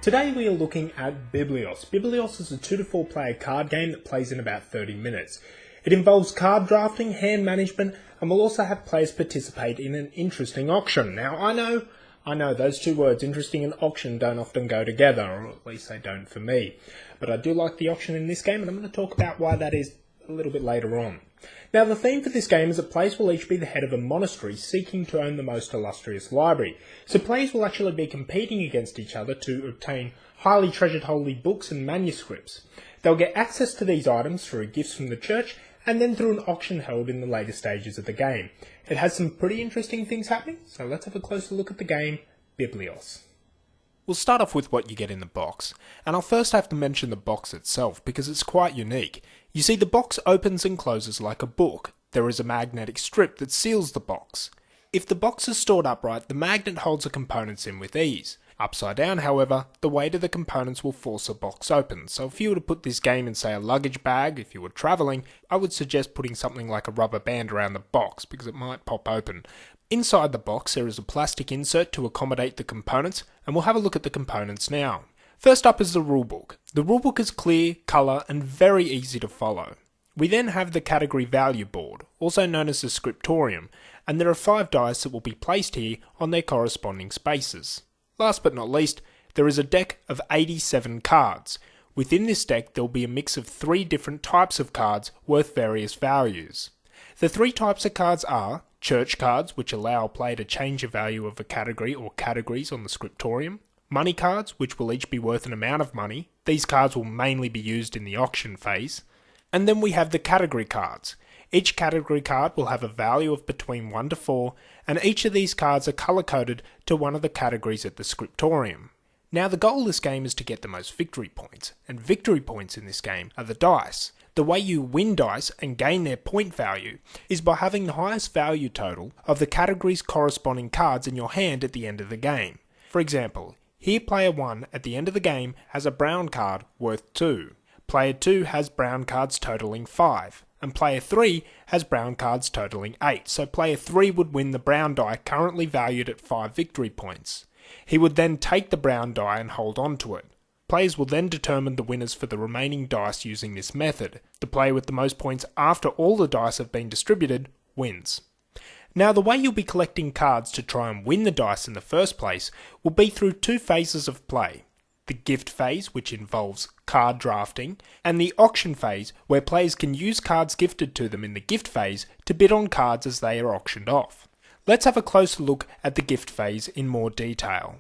Today we are looking at Biblios. Biblios is a 2 to 4 player card game that plays in about 30 minutes. It involves card drafting, hand management, and will also have players participate in an interesting auction. Now I know those two words, interesting and auction, don't often go together, or at least they don't for me. But I do like the auction in this game, and I'm going to talk about why that is a little bit later on. Now the theme for this game is that players will each be the head of a monastery seeking to own the most illustrious library. So players will actually be competing against each other to obtain highly treasured holy books and manuscripts. They'll get access to these items through gifts from the church and then through an auction held in the later stages of the game. It has some pretty interesting things happening, so let's have a closer look at the game, Biblios. We'll start off with what you get in the box, and I'll first have to mention the box itself because it's quite unique. You see, the box opens and closes like a book. There is a magnetic strip that seals the box. If the box is stored upright, the magnet holds the components in with ease. Upside down, however, the weight of the components will force the box open, so if you were to put this game in, say, a luggage bag, if you were travelling, I would suggest putting something like a rubber band around the box because it might pop open. Inside the box there is a plastic insert to accommodate the components, and we'll have a look at the components now. First up is the rulebook. The rulebook is clear, colour and very easy to follow. We then have the category value board, also known as the scriptorium, and there are 5 dice that will be placed here on their corresponding spaces. Last but not least, there is a deck of 87 cards. Within this deck there will be a mix of 3 different types of cards worth various values. The 3 types of cards are church cards, which allow a player to change the value of a category or categories on the scriptorium. Money cards, which will each be worth an amount of money. These cards will mainly be used in the auction phase. And then we have the category cards. Each category card will have a value of between 1 to 4, and each of these cards are colour-coded to one of the categories at the scriptorium. Now the goal of this game is to get the most victory points, and victory points in this game are the dice. The way you win dice and gain their point value is by having the highest value total of the category's corresponding cards in your hand at the end of the game. For example, here player 1 at the end of the game has a brown card worth 2. Player 2 has brown cards totaling 5. And player 3 has brown cards totaling 8, so player 3 would win the brown die currently valued at 5 victory points. He would then take the brown die and hold on to it. Players will then determine the winners for the remaining dice using this method. The player with the most points after all the dice have been distributed wins. Now the way you'll be collecting cards to try and win the dice in the first place will be through 2 phases of play. The gift phase, which involves card drafting, and the auction phase, where players can use cards gifted to them in the gift phase to bid on cards as they are auctioned off. Let's have a closer look at the gift phase in more detail.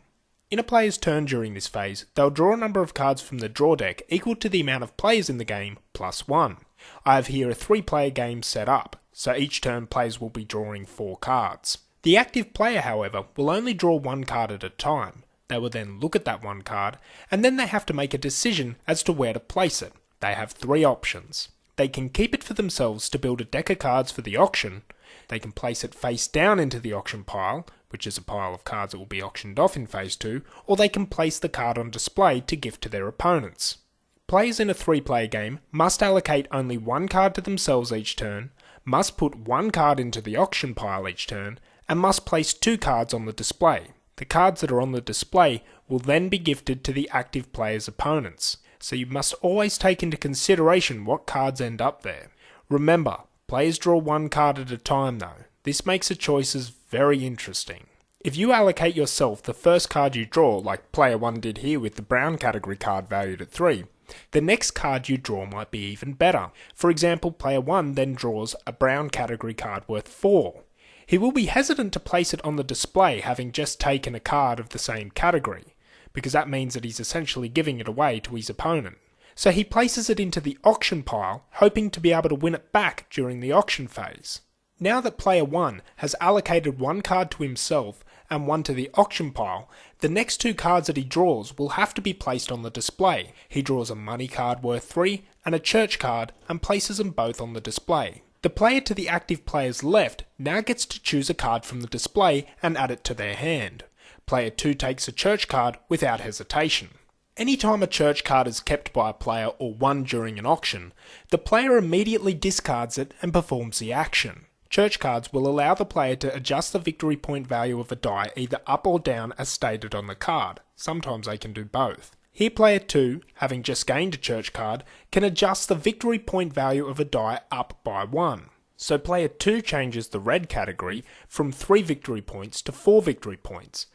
In a player's turn during this phase, they'll draw a number of cards from the draw deck equal to the amount of players in the game plus 1. I have here a 3-player game set up, so each turn players will be drawing 4 cards. The active player, however, will only draw 1 card at a time. They will then look at that 1 card, and then they have to make a decision as to where to place it. They have 3 options. They can keep it for themselves to build a deck of cards for the auction. They can place it face down into the auction pile, which is a pile of cards that will be auctioned off in phase 2, or they can place the card on display to gift to their opponents. Players in a 3-player game must allocate only 1 card to themselves each turn, must put 1 card into the auction pile each turn, and must place 2 cards on the display. The cards that are on the display will then be gifted to the active player's opponents, so you must always take into consideration what cards end up there. Remember, players draw 1 card at a time though. This makes the choices very interesting. If you allocate yourself the first card you draw, like player 1 did here with the brown category card valued at 3, the next card you draw might be even better. For example, player 1 then draws a brown category card worth 4. He will be hesitant to place it on the display having just taken a card of the same category, because that means that he's essentially giving it away to his opponent. So he places it into the auction pile, hoping to be able to win it back during the auction phase. Now that player 1 has allocated 1 card to himself and 1 to the auction pile, the next 2 cards that he draws will have to be placed on the display. He draws a money card worth 3 and a church card and places them both on the display. The player to the active player's left now gets to choose a card from the display and add it to their hand. Player 2 takes a church card without hesitation. Anytime a church card is kept by a player or won during an auction, the player immediately discards it and performs the action. Church cards will allow the player to adjust the victory point value of a die either up or down as stated on the card. Sometimes they can do both. Here player 2, having just gained a church card, can adjust the victory point value of a die up by 1. So player 2 changes the red category from 3 victory points to 4 victory points.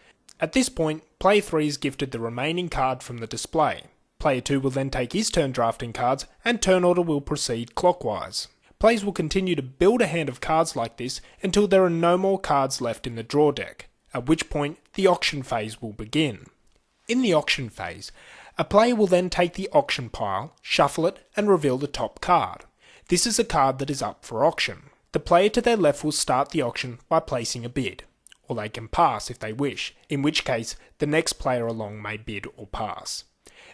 At this point, player 3 is gifted the remaining card from the display. Player 2 will then take his turn drafting cards and turn order will proceed clockwise. Players will continue to build a hand of cards like this until there are no more cards left in the draw deck, at which point the auction phase will begin. In the auction phase, a player will then take the auction pile, shuffle it and reveal the top card. This is a card that is up for auction. The player to their left will start the auction by placing a bid, or they can pass if they wish, in which case the next player along may bid or pass.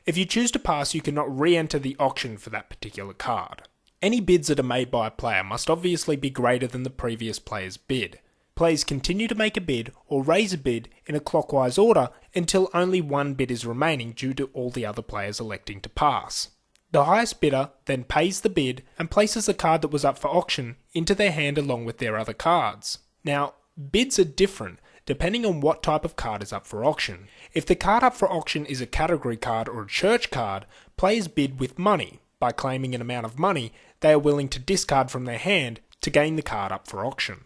If you choose to pass, you cannot re-enter the auction for that particular card. Any bids that are made by a player must obviously be greater than the previous player's bid. Players continue to make a bid or raise a bid in a clockwise order until only one bid is remaining due to all the other players electing to pass. The highest bidder then pays the bid and places the card that was up for auction into their hand along with their other cards. Now, bids are different depending on what type of card is up for auction. If the card up for auction is a category card or a church card, players bid with money. By claiming an amount of money they are willing to discard from their hand to gain the card up for auction.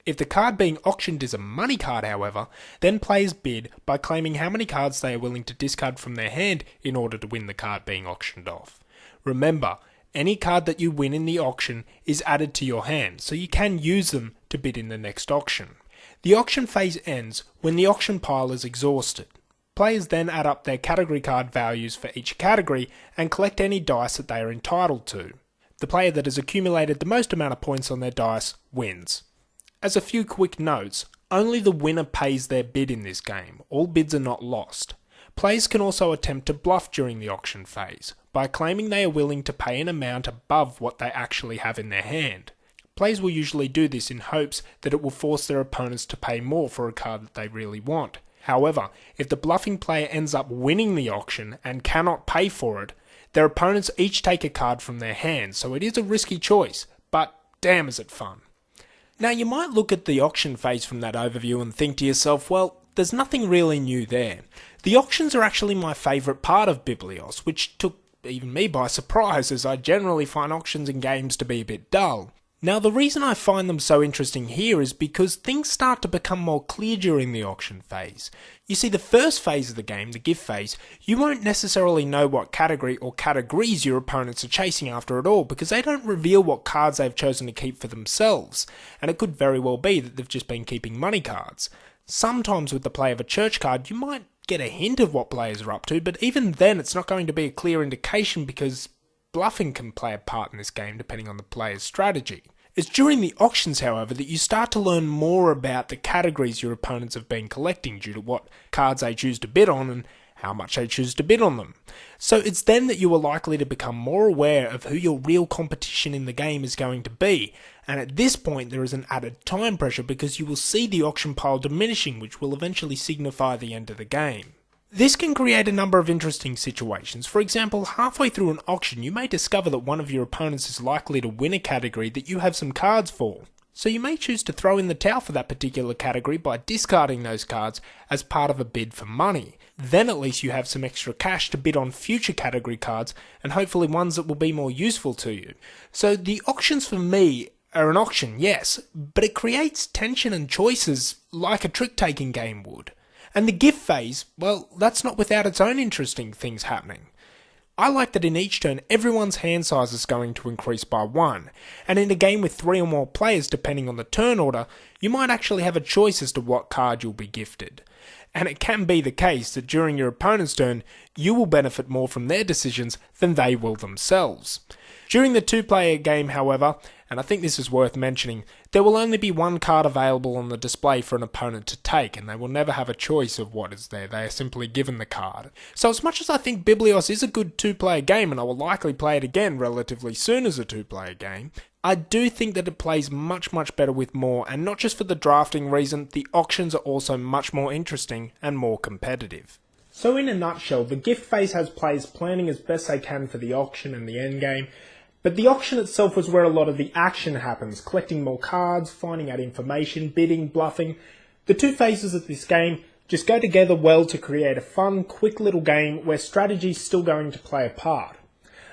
If the card being auctioned is a money card, however, then players bid by claiming how many cards they are willing to discard from their hand in order to win the card being auctioned off. Remember, any card that you win in the auction is added to your hand, so you can use them to bid in the next auction. The auction phase ends when the auction pile is exhausted. Players then add up their category card values for each category and collect any dice that they are entitled to. The player that has accumulated the most amount of points on their dice wins. As a few quick notes, only the winner pays their bid in this game. All bids are not lost. Players can also attempt to bluff during the auction phase by claiming they are willing to pay an amount above what they actually have in their hand. Players will usually do this in hopes that it will force their opponents to pay more for a card that they really want. However, if the bluffing player ends up winning the auction and cannot pay for it, their opponents each take a card from their hand, so it is a risky choice, but damn is it fun. Now you might look at the auction phase from that overview and think to yourself, well, there's nothing really new there. The auctions are actually my favourite part of Biblios, which took even me by surprise as I generally find auctions in games to be a bit dull. Now the reason I find them so interesting here is because things start to become more clear during the auction phase. You see, the first phase of the game, the gift phase, you won't necessarily know what category or categories your opponents are chasing after at all because they don't reveal what cards they've chosen to keep for themselves, and it could very well be that they've just been keeping money cards. Sometimes with the play of a church card you might get a hint of what players are up to, but even then it's not going to be a clear indication because bluffing can play a part in this game depending on the player's strategy. It's during the auctions, however, that you start to learn more about the categories your opponents have been collecting due to what cards they choose to bid on and how much they choose to bid on them. So it's then that you are likely to become more aware of who your real competition in the game is going to be, and at this point there is an added time pressure because you will see the auction pile diminishing, which will eventually signify the end of the game. This can create a number of interesting situations. For example, halfway through an auction you may discover that one of your opponents is likely to win a category that you have some cards for. So you may choose to throw in the towel for that particular category by discarding those cards as part of a bid for money. Then at least you have some extra cash to bid on future category cards and hopefully ones that will be more useful to you. So the auctions for me are an auction, yes, but it creates tension and choices like a trick-taking game would. And the gift phase, well, that's not without its own interesting things happening. I like that in each turn everyone's hand size is going to increase by 1, and in a game with 3 or more players depending on the turn order, you might actually have a choice as to what card you'll be gifted. And it can be the case that during your opponent's turn, you will benefit more from their decisions than they will themselves. During the 2-player game, however, and I think this is worth mentioning, there will only be one card available on the display for an opponent to take, and they will never have a choice of what is there. They are simply given the card. So as much as I think Biblios is a good 2-player game, and I will likely play it again relatively soon as a 2-player game, I do think that it plays much better with more, and not just for the drafting reason, the auctions are also much more interesting and more competitive. So in a nutshell, the gift phase has players planning as best they can for the auction and the endgame, But the auction itself was where a lot of the action happens, collecting more cards, finding out information, bidding, bluffing. The two phases of this game just go together well to create a fun, quick little game where strategy is still going to play a part.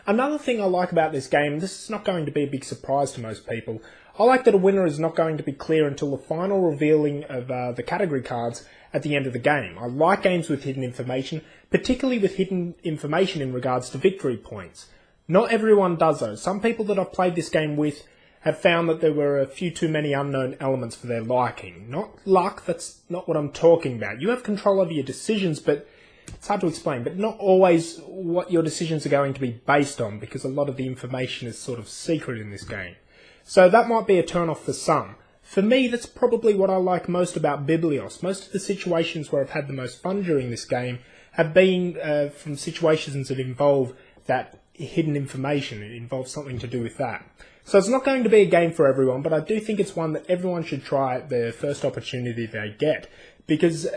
Another thing I like about this game, and this is not going to be a big surprise to most people, I like that a winner is not going to be clear until the final revealing of the category cards at the end of the game. I like games with hidden information, particularly with hidden information in regards to victory points. Not everyone does though. Some people that I've played this game with have found that there were a few too many unknown elements for their liking. Not luck, that's not what I'm talking about. You have control over your decisions, but it's hard to explain, but not always what your decisions are going to be based on, because a lot of the information is sort of secret in this game. So that might be a turn off for some. For me, that's probably what I like most about Biblios. Most of the situations where I've had the most fun during this game have been from situations that involve that hidden information. It involves something to do with that. So it's not going to be a game for everyone, but I do think it's one that everyone should try at the first opportunity they get, because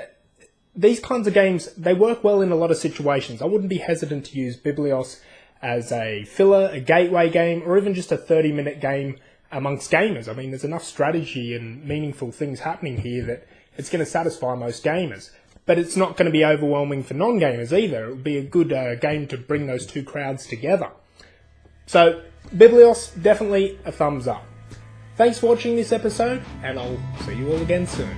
these kinds of games, they work well in a lot of situations. I wouldn't be hesitant to use Biblios as a filler, a gateway game, or even just a 30-minute game amongst gamers. I mean, there's enough strategy and meaningful things happening here that it's going to satisfy most gamers. But it's not going to be overwhelming for non-gamers either. It would be a good game to bring those two crowds together. So, Biblios, definitely a thumbs up. Thanks for watching this episode, and I'll see you all again soon.